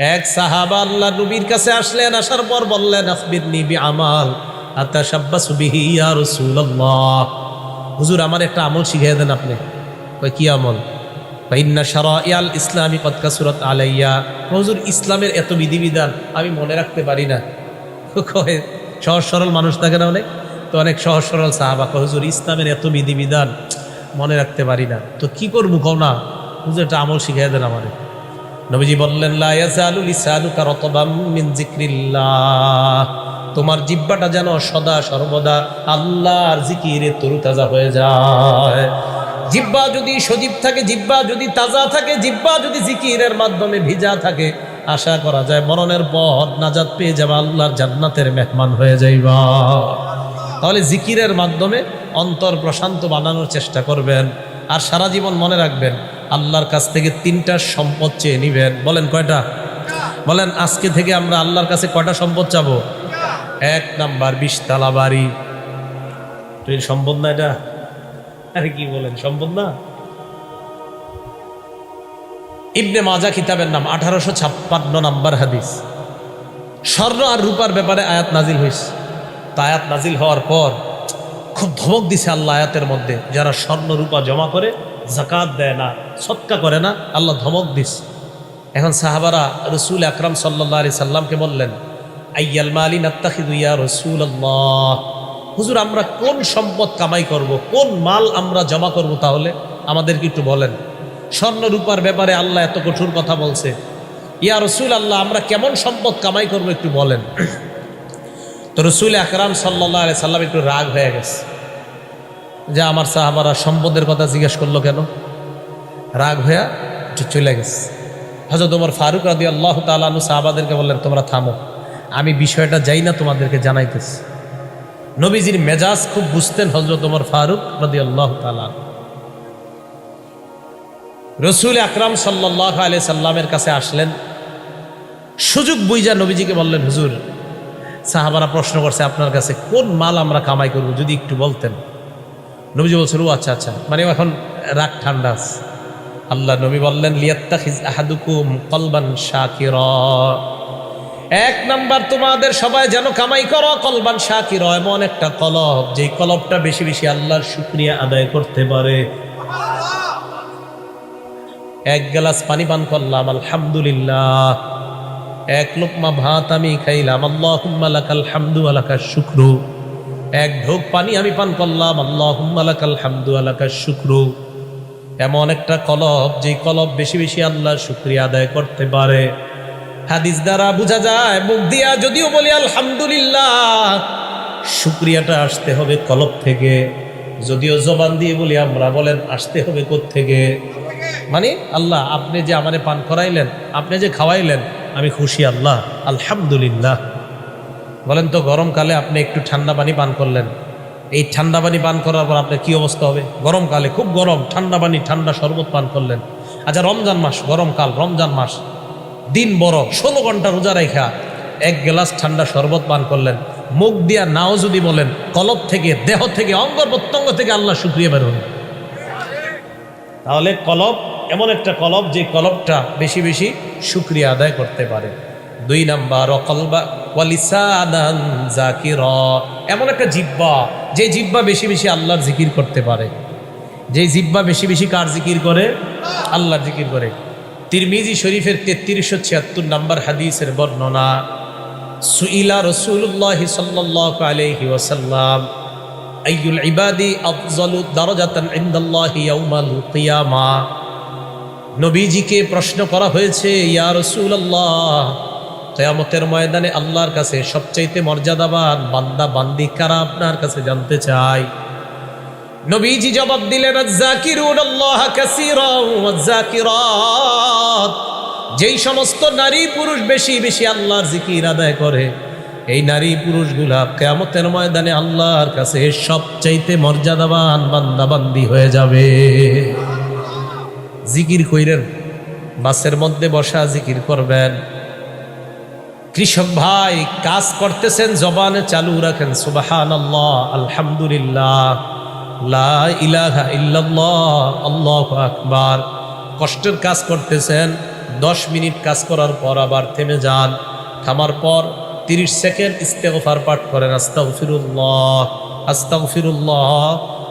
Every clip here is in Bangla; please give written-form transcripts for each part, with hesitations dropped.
এক সাহাবা আল্লাহ নবীর কাছে আসলেন, আসার পর বললেন, আখবিরনি বিআমাল আতাশাব্বাসু বিহি ইয়া রাসূলুল্লাহ। হুজুর, আমার একটা আমল শিখিয়ে দেন আপনি। কই, কি আমল? ইন্না শারাইআল ইসলামি কদ কাসুরাত আলাইয়া। হুজুর, ইসলামের এত বিধিবিধান আমি মনে রাখতে পারি না। কয়, সহজ সরল মানুষ থাকে না অনেক, তো অনেক সহজ সরল সাহাবা কয়, হুজুর ইসলামের এত বিধিবিধান মনে রাখতে পারি না, তো কি করবো কও না। হুজুর, একটা আমল শিখিয়ে দেন আমারে। নবীজি বললেন, লা ইয়াজালু লিসানুকা রাতবাম মিন যিকরিল্লাহ। তোমার জিহ্বাটা যেন সদা সর্বদা আল্লাহর জিকিরে তরুতাজা হয়ে যায়। জিহ্বা যদি সজীব থাকে, জিহ্বা যদি তাজা থাকে, জিহ্বা যদি জিকিরের মাধ্যমে ভিজা থাকে, আশা করা যায় মরণের পর নাজাত পেয়ে যাবা, আল্লাহর জান্নাতের মেহমান হয়ে যাইবা। তাহলে জিকিরের মাধ্যমে অন্তর প্রশান্ত বানানোর চেষ্টা করবেন। আর সারা জীবন মনে রাখবেন, আল্লাহর কাছ থেকে 3টা সম্পদ চেয়ে নিবেন। বলেন কয়টা? বলেন, আজকে থেকে আমরা আল্লাহর কাছে কয়টা সম্পদ চাবো? 1 নাম্বার 20 তালা বাড়ি। তুই সম্পদ না এটা? আরে কি বলেন, সম্পদ না? ইবনে মাজা কিতাবের নাম, 1856 নাম্বার হাদিস। স্বর্ণ আর রূপার ব্যাপারে আয়াত নাজিল হয়েছে। তা আয়াত নাজিল হওয়ার পর খুব ধমক দিছে আল্লাহ আয়াতের মধ্যে, যারা স্বর্ণ রূপা জমা করে যাকাত দেয় না, সদকা করে না, আল্লাহ ধমক দিস। এখন সাহাবারা রাসূল আকরাম সাল্লাল্লাহু আলাইহি সাল্লামকে বললেন, আইয়াল মালি নাত্তাখিযু ইয়া রাসূলুল্লাহ। হুজুর, আমরা কোন সম্পদ কামাই করব, কোন মাল আমরা জমা করব, তাহলে আমাদেরকে একটু বলেন। স্বর্ণ রূপার ব্যাপারে আল্লাহ এত কঠোর কথা বলছে, ইয়া রাসূলুল্লাহ, আমরা কেমন সম্পদ কামাই করব একটু বলেন। তো রাসূল আকরাম সাল্লাল্লাহু আলাইহি সাল্লাম একটু রাগ হয়ে গেছে যে আমার সাহাবারা সম্পদের কথা জিজ্ঞেস করলো কেন। রাগ হয়ে একটু চলে গেছে। হযরত ওমর ফারুক রাদিয়াল্লাহু তাআলা আনহু সাহাবাদেরকে বললেন, তোমরা থামো, আমি বিষয়টা যাই না তোমাদেরকে জানাইতেছি। নবীজির মেজাজ খুব বুঝতেন হযরত ওমর ফারুক রাদিয়াল্লাহু তাআলা। রাসূল আকরাম সাল্লাল্লাহু আলাইহি সাল্লামের কাছে আসলেন, সুযোগ বুঝা নবীজিকে বললেন, হুজুর, সাহাবারা প্রশ্ন করছে আপনার কাছে, কোন মাল আমরা কামাই করব, যদি একটু বলতেন। নবীজি বলছেন, ও আচ্ছা আচ্ছা, মানে এখন রাগ ঠান্ডা। আল্লাহ নবী বললেন, লিয়াত্তাখিজ আহাদুকুম কলবান শাকিরা। 1 নাম্বার, তোমাদের সবাই যেন কামাই করো কলবান শাকিরা, এমন একটা কলব, যেই কলবটা বেশি বেশি আল্লাহর শুকরিয়া আদায় করতে পারে। 1 গ্লাস পানি পান করলাম, আলহামদুলিল্লাহ। 1 লোকমা ভাত আমি খাইলাম, আল্লাহুম্মা লাকাল হামদু ওয়া লাকাশ শুকরু। 1 ঢোক পানি আমি পান করলাম, আল্লাহুম্মা লাকাল হামদু ওয়া লাকাশ শুকরু। এমন একটা কলব, যেই কলব বেশি বেশি আল্লাহর শুকরিয়া আদায় করতে পারে। হাদিস দ্বারা বোঝা যায়, মুখ দিয়া যদিও বলি আলহামদুলিল্লাহ, শুকরিয়াটা আসতে হবে কলব থেকে। যদিও জবান দিয়ে বলি আমরা, বলেন আসতে হবে কোত্থেকে? মানে আল্লাহ, আপনি যে আমারে পান করাইলেন, আপনি যে খাওয়াইলেন, আমি খুশি আল্লাহ, আলহামদুলিল্লাহ। বলেন তো, গরমকালে আপনি একটু ঠান্ডা পানি পান করলেন, এই ঠান্ডা পানি পান করার পর আপনার কি অবস্থা হবে? গরমকালে খুব গরম, ঠান্ডা পানি, ঠান্ডা শরবত পান করলেন। আচ্ছা, রমজান মাস, গরমকাল, রমজান মাস, দিন বড়, 16 ঘন্টা রোজা রেখা 1 গ্লাস ঠান্ডা শরবত পান করলেন। মুখ দিয়া নাও যদি বলেন, কলব থেকে, দেহ থেকে, অঙ্গ প্রত্যঙ্গ থেকে আল্লাহ শুকরিয়া বের হবে। তাহলে কলব এমন একটা কলব, যে কলবটা বেশি বেশি শুকরিয়া আদায় করতে পারে। 2 নাম্বার, কলবা ওয়া লিসানান যাকিরা, এমন একটা জিহ্বা, যে জিহ্বা বেশি বেশি আল্লাহর জিকির করতে পারে। যে জিহ্বা বেশি বেশি কার জিকির করে? আল্লাহর জিকির করে। তিরমিজি শরীফের 3376 নাম্বার হাদিসের বর্ণনা, সুইলা রাসূলুল্লাহ সাল্লাল্লাহু আলাইহি ওয়াসাল্লাম, আইয়ুল ইবাদি আফযালু দারাজাতান ইনদাল্লাহি ইয়াউমাল কিয়ামা। নবীজিকে প্রশ্ন করা হয়েছে, ইয়া রাসূলুল্লাহ, কিয়ামতের ময়দানে আল্লাহর কাছে সবচাইতে মর্যাদাবান বান্দা বান্দি কারা, আপনার কাছে জানতে চাই। নবীজি জবাব দিলেন, আয-যাকিরুনাল্লাহা কাসীরান ওয়াজ-যাকিরাত, যেই সমস্ত নারী পুরুষ বেশি বেশি আল্লাহর জিকির আদায় করে, এই নারী পুরুষগুলা কিয়ামতের ময়দানে আল্লাহর কাছে সবচাইতে মর্যাদাবান বান্দা বান্দি হয়ে যাবে। জিকির কইরেন, বাসের মধ্যে বসা জিকির করবেন। কৃষক ভাই কাজ করতেছেন, জবানে চালু রাখেন সুবহানাল্লাহ, আলহামদুলিল্লাহ, লা ইলাহা ইল্লাল্লাহ, আল্লাহু আকবার। কষ্টের কাজ করতেছেন, 10 মিনিট কাজ করার পর আবার থেমে যান, থামার পর 30 সেকেন্ড ইস্তেগফার পাঠ করেন, আস্তাগফিরুল্লাহ আস্তাগফিরুল্লাহ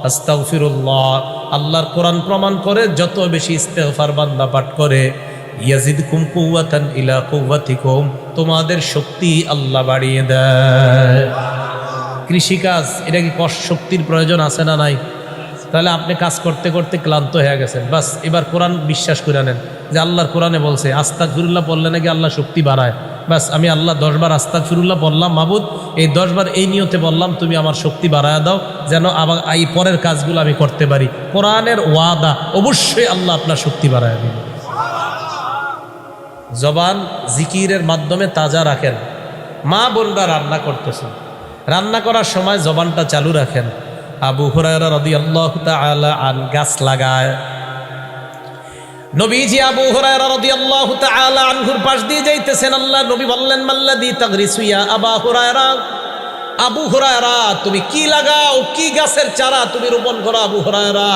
আস্তাগফিরুল্লাহ। আল্লাহর কোরআন প্রমাণ করে যত বেশি ইস্তেগফার বান্দা পাঠ করে, ইয়াজিদকুম কুওয়াতান ইলা কুওয়াতিকুম, তোমাদের শক্তি আল্লাহ বাড়িয়ে দেয়। কৃষিকাজ, এটা কি কষ্ট শক্তির প্রয়োজন আছে না নাই? তাহলে আপনি কাজ করতে করতে ক্লান্ত হয়ে গেছেন, বাস এবার কোরআন বিশ্বাস করে নেন যে আল্লাহর কোরআনে বলছে আস্তাগফিরুল্লাহ পড়লে নাকি আল্লাহ শক্তি বাড়ায়। বাস আমি আল্লাহ 10 বার আস্তাগফিরুল্লাহ বললাম, মাবুদ এই 10 বার এই নিয়তে বললাম তুমি আমার শক্তি বাড়ায় দাও, যেন আবার এই পরের কাজগুলো আমি করতে পারি। কোরআনের ওয়াদা, অবশ্যই আল্লাহ আপনার শক্তি বাড়ায় দিবে। জবান জিকিরের মাধ্যমে তাজা রাখেন। মা বোনরা রান্না করতেছেন, রান্না করার সময় জবানটা চালু রাখেন। আবু হুরায়রা রাদিয়াল্লাহু তাআলা আনহু গাছ লাগায়। নবীজি আবু হুরায়রা রাদিয়াল্লাহু তাআলা আনহুর পাশ দিয়ে যাইতেছেন, আল্লাহ নবী বললেন, মাল্লাযী তাগরিসু ইয়া আবা হুরায়রা, আবু হুরায়রা তুমি কি লাগাও, কি গাছের চারা তুমি রোপণ করো আবু হুরায়রা?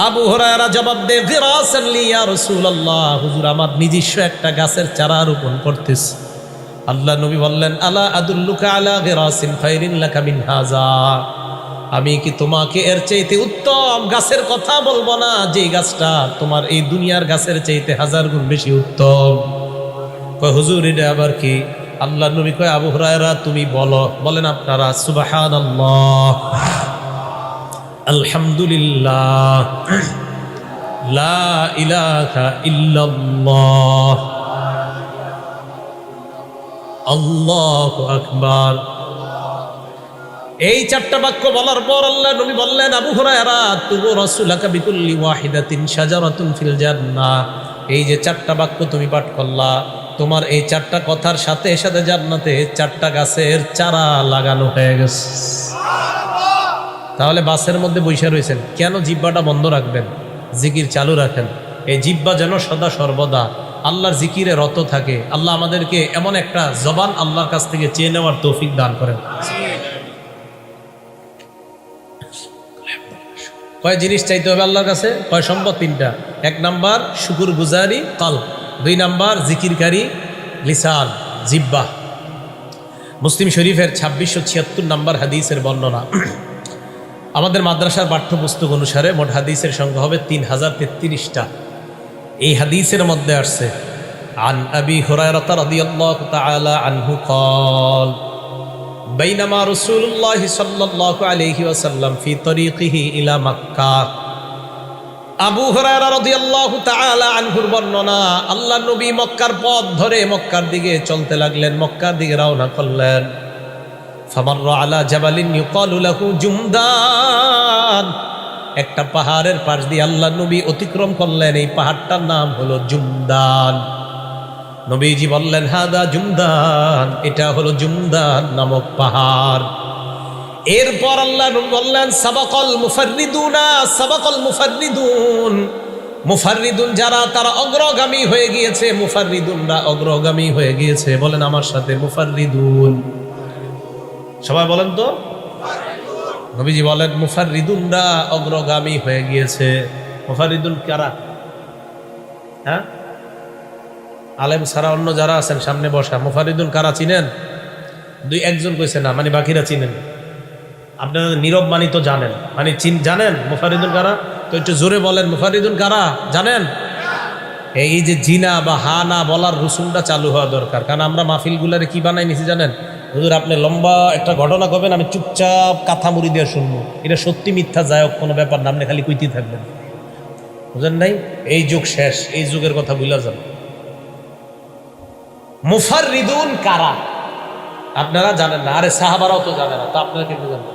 আবু হুরায়রা জবাব দেয়, গিরাসান লি ইয়া রাসূলুল্লাহ, হুজুর আমার নিজস্ব একটা গাছের চারা রোপণ করতেছি। আল্লাহ নবী বললেন, আলা আদুল্লুকা আলা গিরাসিন খায়রিন লাকা মিন হাযা, আমি কি তোমাকে এর চাইতে উত্তম গাছের কথা বলবো না, যে গাছটা তোমার এই দুনিয়ার গাছের চাইতে 1000 গুণ বেশি উত্তম? কয় হুজুর এটা আবার কি? আল্লাহ নবী কয়, আবু হুরায়রা তুমি বলো। বলেন আপনারা, সুবহানাল্লাহ আলহামদুলিল্লাহ লা ইলাহা ইল্লাল্লাহ আল্লাহু আকবার। এই 4টা বাক্য বলার পর আল্লাহ নবী বললেন, আবু হুরায়রা তুবু রাসূলাকা বিকুল্লি ওয়াহিদাতিন শাজারাতুন ফিল জান্নাহ, এই যে 4টা বাক্য তুমি পাঠ করলা, তোমার এই 4টা কথার সাথে সাথে জান্নাতে 4টা গাছের চারা লাগানো হয়ে গেছে। তাহলে বাসের মধ্যে বসে রয়েছেন কেন? জিহ্বাটা বন্ধ রাখবেন, জিকির চালু রাখেন। এই জিহ্বা যেন সদা সর্বদা আল্লাহর জিকিরে রত থাকে। আল্লাহ আমাদেরকে এমন একটা জবান আল্লাহর কাছ থেকে চেয়ে নেওয়ার তৌফিক দান করেন। কয় জিনিস চাইতে হবে আল্লাহর কাছে? কয় সম্পদ? 3টা। 1 নাম্বার শুকুর গুজারি কলব, 2 নাম্বার জিকিরকারী লিসান জিহ্বা। মুসলিম শরীফের 2676 নাম্বার হাদিসের বর্ণনা। আমাদের মাদ্রাসার পাঠ্যপুস্তক অনুসারে মোট হাদিসের সংখ্যা হবে 3033টা। এই হাদিসের মধ্যে আসছে, আন আবি হুরায়রা রাদিয়াল্লাহু তাআলা আনহু قال বাইনামা রাসূলুল্লাহ সাল্লাল্লাহু আলাইহি ওয়াসাল্লাম ফি তরিকিহি ইলা মক্কা। আবু হুরায়রা রাদিয়াল্লাহু তাআলা আনহুর বর্ণনা, আল্লাহর নবী মক্কার পথ ধরে মক্কার দিকে চলতে লাগলেন, মক্কার দিকে রওনা করলেন। ফামাররা আলা জাবালিন ইউকালু লাহু জুমদান, একটা পাহাড়ের পাশ দিয়ে আল্লাহর নবী অতিক্রম করলেন, এই পাহাড়টার নাম হলো জুমদান। নবীজি বললেন, হাদা জুমদান, এটা হলো জুমদান নামক পাহাড়। এরপর আল্লাহ নবী বললেন, সাবাকাল মুফাররিদুনা, সাবাকাল মুফাররিদুন, মুফাররিদুন যারা তারা অগ্রগামী হয়ে গিয়েছে, মুফাররিদুনরা অগ্রগামী হয়ে গিয়েছে। বলেন আমার সাথে, মুফাররিদুন। সবাই বলেন তো। নবীজি বলেন, মুফাররিদুনরা অগ্রগামী হয়ে গিয়েছে। মুফাররিদুন কারা? হ্যাঁ, আলেম ছাড়া অন্য যারা আছেন সামনে বসা, মুফাররিদুন কারা চিনেন? 2-1 কইছে না, মানে বাকিরা চিনেন। আপনারা নীরব মানি তো জানেন, মানে জানেন মুফাররিদুন কারা? তো একটু জোরে বলেন, মুফাররিদুন কারা জানেন? এই যে জিনা বা হা না বলার রসুমটা চালু হওয়া দরকার। কারণ আমরা মাহফিলগুলারে কি বানাই নিছি জানেন? হুজুর আপনি লম্বা একটা ঘটনা করবেন, আমি চুপচাপ কাঁথা মুড়ি দিয়ে শুনবো, এটা সত্যি মিথ্যা যাই হোক কোনো ব্যাপার না, আপনি খালি কইতেই থাকবেন। বুঝেন নাই? এই যুগ শেষ, এই যুগের কথা ভুলা যান। মুফাররিদুন কারা আপনারা জানেন না? আরে সাহাবারাও তো জানে না, তা আপনারা কি জানেন?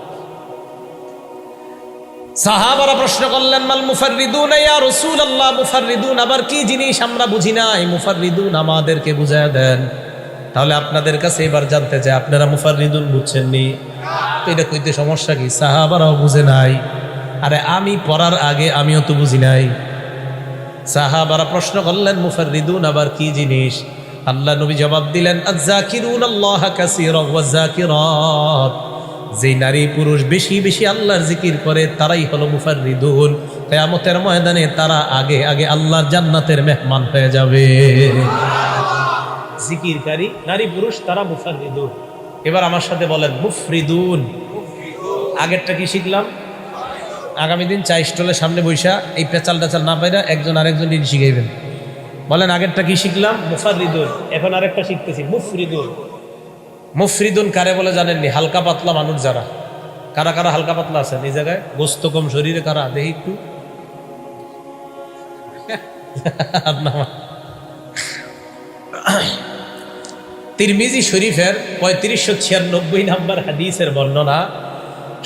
সাহাবারা প্রশ্ন করলেন, মাল মুফাররিদুন ইয়া রাসূলুল্লাহ, মুফাররিদুন আবার কি জিনিস? আমরা বুঝি নাই, মুফাররিদুন আমাদেরকে বুঝায় দেন। তাহলে আপনাদের কাছে এবার জানতে চাই, আপনারা মুফাররিদুন বুঝছেন নি? তো এটা কইতে সমস্যা কি? সাহাবারাও বুঝে নাই। আরে আমি পড়ার আগে আমিও তো বুঝি নাই। সাহাবারা প্রশ্ন করলেন, মুফাররিদুন আবার কি জিনিস? আল্লাহ নবী জবাব দিলেন, আয-যাকিরুনাল্লাহা কাসীরান ওয়াজ-যাকিরাত, যে নারী পুরুষ বেশি বেশি আল্লাহর জিকির করে তারাই হলো মুফাররিদুন। কিয়ামতের ময়দানে তারা আগে আগে আল্লাহর জান্নাতের মেহমান হয়ে যাবে। জিকিরকারী নারী পুরুষ তারা মুফাররিদুন। এবার আমার সাথে বলেন মুফরিদুন। আগেরটা কি শিখলাম? আগামী দিন চা স্টলের সামনে বৈশা এই পেঁচাল টেচাল না পাইরা একজন আরেকজন শিখাইবেন। বলেন আগেরটা কি শিখলাম? মুফাররিদুন। এখন আরেকটা শিখতেছি মুফরিদুন। মুফরিদুন কারে বলে জানেননি? হালকা পাতলা মানুষ যারা। কারা কারা হালকা পাতলা আছেন এই জায়গায়? গোস্ত কম শরীরে কারা দেখি একটু। তিরমিজি শরীফের 3596 নম্বর হাদিসের বর্ণনা,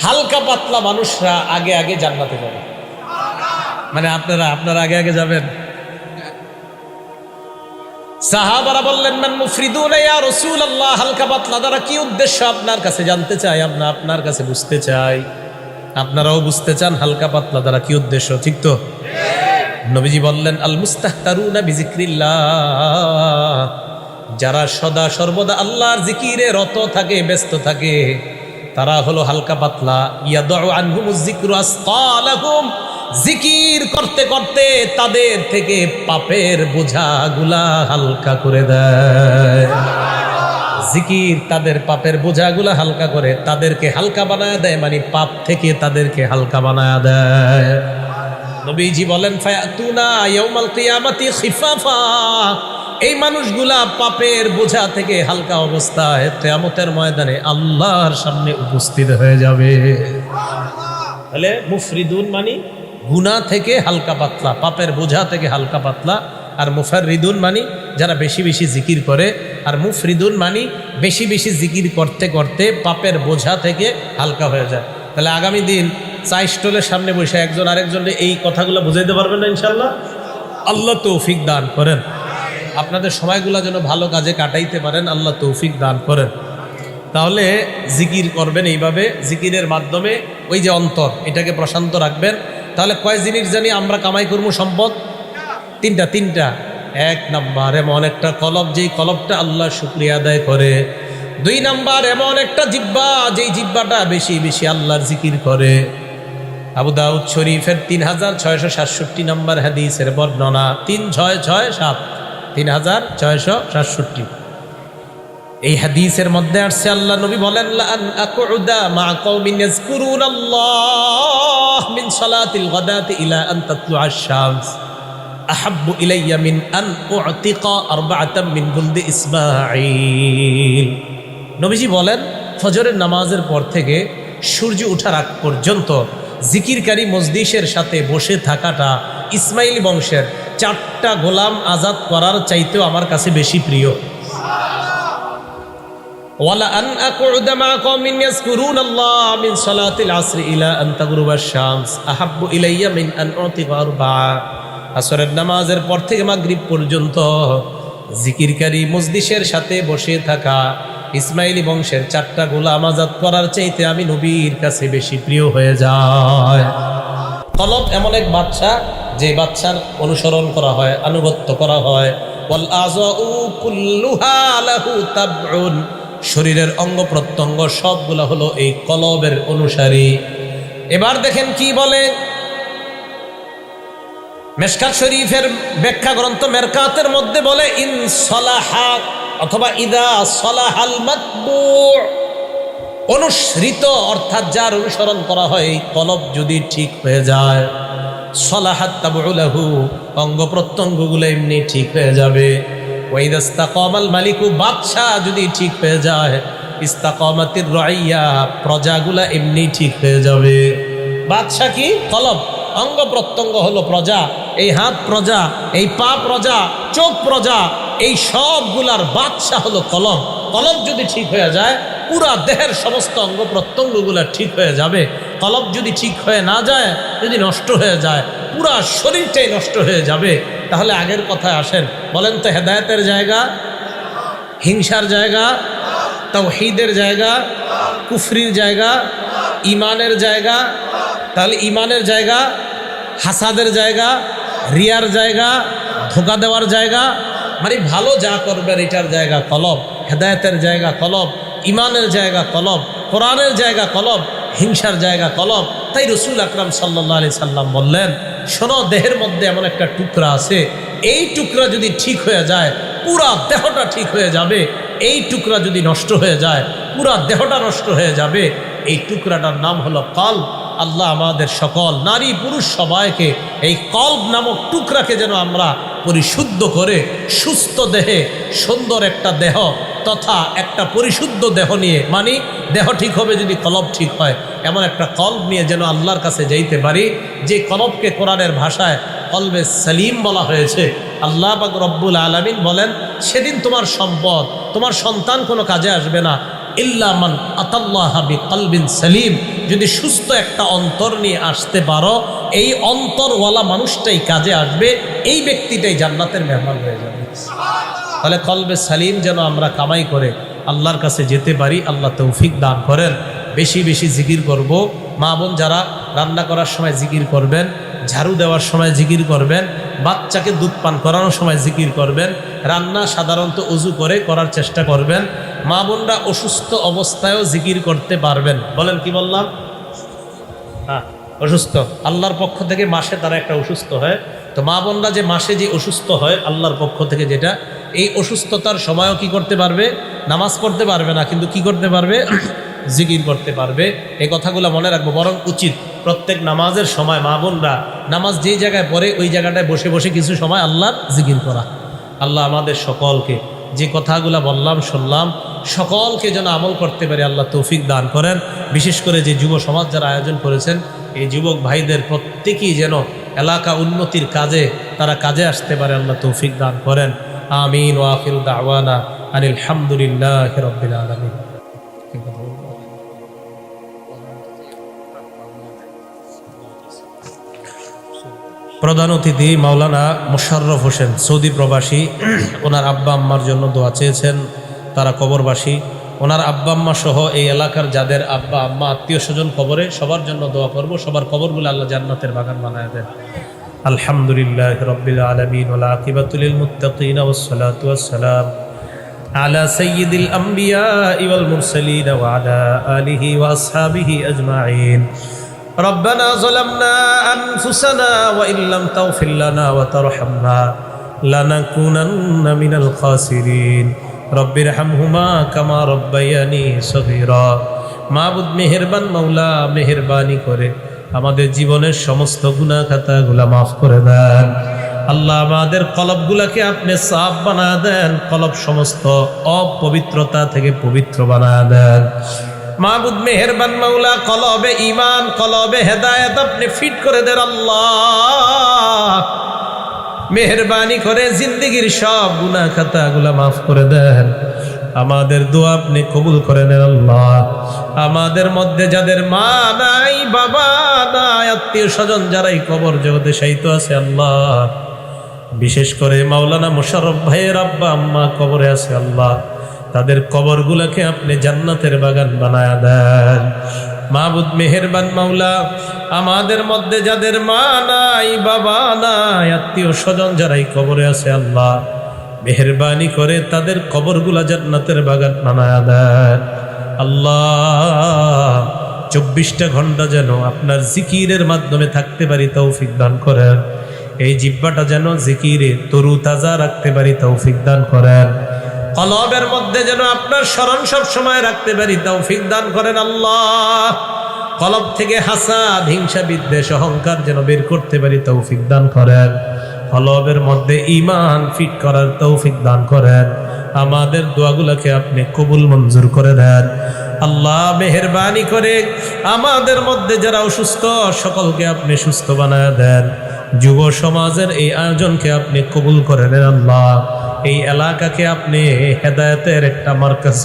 হালকা পাতলা মানুষরা আগে আগে জান্নাতে যাবে। মানে আপনারা আগে আগে যাবেন। সাহাবারা বললেন মান মুফরিদুন ইয়া রাসূলুল্লাহ, হালকা পাতলা দ্বারা কি উদ্দেশ্য আপনার কাছে জানতে চাই, আমরা আপনার কাছে বুঝতে চাই, আপনারাও বুঝতে চান হালকা পাতলা দ্বারা কি উদ্দেশ্য, ঠিক তো? নবীজি বললেন আল মুস্তাহতারুনা বিজিক্রিল্লাহ, যারা সদা সর্বদা আল্লাহর জিকিরে রত থাকে, ব্যস্ত থাকে, তারা হলো হালকা পাতলা। ইয়াদউ আনহুমুজ যিকরু আসকালাহুম, জিকির করতে করতে তাদের থেকে পাপের বোঝাগুলা হালকা করে দেয়। জিকির তাদের পাপের বোঝাগুলা হালকা করে, তাদেরকে হালকা বানায় দেয়, মানে পাপ থেকে তাদেরকে হালকা বানায় দেয়। নবীজি বলেন ফায়াতুনা ইয়াউমাল কিয়ামাতি খিফাফা, এই মানুষগুলা পাপের বোঝা থেকে হালকা অবস্থায় কিয়ামতের ময়দানে আল্লাহর সামনে উপস্থিত হয়ে যাবে। তাহলে মুফরিদুন মানে গুনাহ থেকে হালকা পাতলা, পাপের বোঝা থেকে হালকা পাতলা। আর মুফাররিদুন মানে যারা বেশি বেশি জিকির করে। আর মুফরিদুন মানে বেশি বেশি জিকির করতে করতে পাপের বোঝা থেকে হালকা হয়ে যায়। তাহলে আগামী দিন চা স্টলের সামনে বসে একজন আরেকজনকে এই কথাগুলো বুঝাইতে পারবেন না ইনশাল্লাহ? আল্লাহ তৌফিক দান করেন। আপনাদের সময়গুলো যেন ভালো কাজে কাটাইতে পারেন, আল্লাহ তৌফিক দান করেন। তাহলে জিকির করবেন এইভাবে, জিকিরের মাধ্যমে ওই যে অন্তর, এটাকে প্রশান্ত রাখবেন। তাহলে কয় জিনিস জানি আমরা কামাই করবো সম্পদ? তিনটা। এক নাম্বার এমন একটা কলব, যেই কলবটা আল্লাহ শুকরিয়া আদায় করে। 2 নাম্বার এমন একটা জিহ্বা, যেই জিহ্বাটা বেশি বেশি আল্লাহর জিকির করে। আবু দাউদ শরীফের 3667 নম্বর হাদিসের বর্ণনা, 3667 এই হাদিসের মধ্যে আসছে আল্লাহ নবী বলেন লা আন আকুদা মা কওমিন ইয়াযকুরুনাল্লাহ মিন সালাতিল গাদাতি ইলা আন তাতলুআশ শামস আহাব্বু ইলাইয়া মিন আন উতিকা আরবাআতাম মিন বুলদি ইসমাঈল। নবীজি বলেন ফজরের নামাজের পর থেকে সূর্য ওঠার আগ পর্যন্ত জিকিরকারী মজলিসের সাথে বসে থাকাটা ইসমাইলি বংশের 4টা গোলাম আজাদ করার চাইতেও আমার কাছে বেশি প্রিয়। ওয়ালা আন আকুদা মা কওমিন ইয়াযকুরুনাল্লাহ মিন সালাতিল আসর ইলা আন তাগরুবাশ শামস আহাব্বু ইলাইয়া মিন আন উতিকা আরবাআ। আসরের নামাজের পর থেকে মাগরিব পর্যন্ত জিকিরকারী মজলিসের সাথে বসে থাকা ইসমাইলি বংশের 4টা গোলাম আজাদ করার চাইতে আমি নবীর কাছে বেশি প্রিয় হয়ে যায়। কলব এমন এক বাদশা, যে বাদশার অনুসরণ করা হয়, আনুগত্য করা হয়। ওয়াল আযাউ কুল্লুহা লাহু তাবউন, শরীরের অঙ্গ প্রত্যঙ্গ সবগুলো হলো এই কলবের অনুসারী। এবার দেখেন কি বলে মেশকাত শরীফের ব্যাখ্যা গ্রন্থ মেরকাতের মধ্যে বলে ইন সলাহা অথবা ইদা সলাহাল মাতবু, অনুসৃত অর্থাৎ যার অনুসরণ করা হয় এই কলব যদি ঠিক হয়ে যায়, সলাহাত তাবউলাহু, অঙ্গ প্রত্যঙ্গগুলো এমনি ঠিক হয়ে যাবে। ওয়া ইদা ইসতাকামাল মালিকু, বাদশাহ যদি ঠিক হয়ে যায়, ইস্তাকামাতির রাইয়া, প্রজাগুলা এমনি ঠিক হয়ে যাবে। বাদশাহ কি? কলব। অঙ্গ প্রত্যঙ্গ হলো প্রজা, এই হাত প্রজা, এই পা প্রজা, চোখ প্রজা, এই সবগুলার বাদশা হলো কলব। কলব যদি ঠিক হয়ে যায় পুরা দেহের সমস্ত অঙ্গ প্রত্যঙ্গগুলা ঠিক হয়ে যাবে। কলব যদি ঠিক হয়ে না যায়, যদি নষ্ট হয়ে যায়, পুরা শরীরটাই নষ্ট হয়ে যাবে। তাহলে আগের কথায় আসেন, বলেন তো হেদায়েতের জায়গা, হিংসার জায়গা, তাওহীদের জায়গা, কুফরির জায়গা, ইমানের জায়গা। তাহলে ইমানের জায়গা, হাসাদের জায়গা, রিয়ার জায়গা, ধোকা দেওয়ার জায়গা, মানে ভালো যা করবেন এটার জায়গা কলব। হেদায়েতের জায়গা কলব, ইমানের জায়গা কলব, কোরআনের জায়গা কলব, হিংসার জায়গা কলব। তাই রসুল আকরাম সাল্লাল্লাহু আলাইহি সাল্লাম বললেন, শোনো, দেহের মধ্যে এমন একটা টুকরা আছে, এই টুকরা যদি ঠিক হয়ে যায় পুরা দেহটা ঠিক হয়ে যাবে, এই টুকরা যদি নষ্ট হয়ে যায় পুরা দেহটা নষ্ট হয়ে যাবে। এই টুকরাটার নাম হলো কলব। আল্লাহ আমাদের সকল নারী পুরুষ সবাইকে এই কলব নামক টুকরাকে যেন আমরা পরিশুদ্ধ করে সুস্থ দেহে সুন্দর একটা দেহ তথা একটা পরিশুদ্ধ দেহ নিয়ে, মানে দেহ ঠিক হবে যদি কলব ঠিক হয়, এমন একটা কলব নিয়ে যেন আল্লাহর কাছে যাইতে পারি, যে কলবকে কোরআনের ভাষায় কলবে সালিম বলা হয়েছে। আল্লাহ পাক রব্বুল আলামিন বলেন, সেদিন তোমার সম্পদ, তোমার সন্তান কোনো কাজে আসবে না, ইল্লা মান আতাল্লাহা বিকলবিন সালিম। যদি সুস্থ একটা অন্তর নিয়ে আসতে পারো, এই অন্তরওয়ালা মানুষটাই কাজে আসবে, এই ব্যক্তিটাই জান্নাতের মেহমান হয়ে যাবে। তাহলে কলবে সালিম যেন আমরা কামাই করে আল্লাহর কাছে যেতে পারি। আল্লাহ তৌফিক দান করেন। বেশি বেশি জিকির করব। মা বোন যারা রান্না করার সময় জিকির করবেন, ঝাড়ু দেওয়ার সময় জিকির করবেন, বাচ্চাকে দুধ পান করানোর সময় জিকির করবেন, রান্না সাধারণত অজু করে করার চেষ্টা করবেন। মা বোনরা অসুস্থ অবস্থায়ও জিকির করতে পারবেন। বলেন কি বললাম? হ্যাঁ, অসুস্থ আল্লাহর পক্ষ থেকে মাসে তারা একটা অসুস্থ হয়, তো মা বোনরা যে মাসে যে অসুস্থ হয় আল্লাহর পক্ষ থেকে যেটা, এই অসুস্থতার সময়ও কি করতে পারবে? নামাজ পড়তে পারবে না, কিন্তু কি করতে পারবে? জিকির করতে পারবে। এই কথাগুলো মনে রাখবো। বরং উচিত প্রত্যেক নামাজের সময় মা বোনরা নামাজ যেই জায়গায় পড়ে ওই জায়গাটায় বসে বসে কিছু সময় আল্লাহর জিকির করা। আল্লাহ আমাদের সকলকে যে কথাগুলো বললাম শুনলাম সকলকে যেন আমল করতে পারে আল্লাহ তৌফিক দান করেন। বিশেষ করে যে যুব সমাজ যারা আয়োজন করেছেন, এই যুবক ভাইদের প্রত্যেকেই যেন এলাকা উন্নতির কাজে তারা কাজে আসতে পারে, আল্লাহ তৌফিক দান করেন। আমিন। ওয়া আখিরু দাওয়ানা আনিল হামদুলিল্লাহি রাব্বিল আলামিন। প্রধান অতিথি মাওলানা মোশাররফ হোসেন, সৌদি প্রবাসী। ওনার আব্বা আম্মার জন্য দোয়া চেয়েছেন, তারা কবরবাসী। ওনার আব্বা আম্মা সহ এই এলাকার যাদের আব্বা আম্মা আত্মীয় স্বজন কবরে, সবার জন্য দোয়া করব, সবার কবরগুলো আল্লাহ জান্নাতের বাগান বানায় দেন। আলহামদুলিল্লাহি রাব্বিল আলামিন ওয়াল আকিবাতু লিল মুত্তাকিন ওয়াস সালাতু ওয়াস সালাম আলা সাইয়্যিদিল আমবিয়া ওয়াল মুরসালিন ওয়া আলা আলিহি ওয়া আসহাবিহি আজমাইন। ربنا ظلمنا أنفسنا وإن لم تغفر لنا وترحمنا لنكونن من الخاسرين رب ارحمهما كما ربياني صغيرا। মাবুদ মেহেরবান মাওলা, মেহেরবানি করে আমাদের জীবনের সমস্ত গুনাহ খাতাগুলা মাফ করে দেন। আল্লাহ আমাদের কলবগুলাকে আপনি সাফ বানায় দেন, কলব সমস্ত অপবিত্রতা থেকে পবিত্র বানায় দেন। মাবুদ মেহেরবান মাওলা, কলবে ঈমান, কলবে হেদায়েত আপনি ফিট করে দেন। আল্লাহ মেহেরবানি করে জিন্দেগীর সব গুনাহ খাতাগুলা মাফ করে দেন। আমাদের দোয়া আপনি কবুল করে নেন। আল্লাহ আমাদের মধ্যে যাদের মা নাই, বাবা নাই, আত্মীয় স্বজন যারা এই কবর জগতে শায়িত আছে, আল্লাহ বিশেষ করে মাওলানা মোশাররফ ভাইয়ের আব্বা আম্মা কবরে আছে, আল্লাহ তাদের কবরগুলোকে আপনি জান্নাতের বাগান বানায়া দেন। মাবুদ মেহেরবান মাওলা, আমাদের মধ্যে যাদের মা নাই, বাবা নাই, আত্মীয় স্বজন যারাই কবরে আছে, আল্লাহ মেহেরবানি করে তাদের কবরগুলা জান্নাতের বাগান বানায়া দেন। আল্লাহ 24টা ঘন্টা যেন আপনার জিকিরের মাধ্যমে থাকতে পারি তৌফিক দান করেন। এই জিহ্বাটা যেন জিকিরে তরু তাজা রাখতে পারি তৌফিক দান করেন। কলবের মধ্যে যেন আপনার স্মরণ সব সময় রাখতে পারি তৌফিক দান করেন। আল্লাহ কলব থেকে হাসাদ, হিংসা, বিদ্বেষ, অহংকার যেন বের করতে পারি তৌফিক দান করেন। কলবের মধ্যে ঈমান ফিট করার তৌফিক দান করেন। আমাদের দোয়াগুলোকে আপনি কবুল মঞ্জুর করে দেন। আল্লাহ মেহেরবানি করে আমাদের মধ্যে যারা অসুস্থ সকলকে আপনি সুস্থ বানায় দেন। যুব সমাজের এই আয়োজনকে আপনি কবুল করে নেন। আল্লাহ এই এলাকাকে আপনি হেদায়েতের একটা মার্কাজ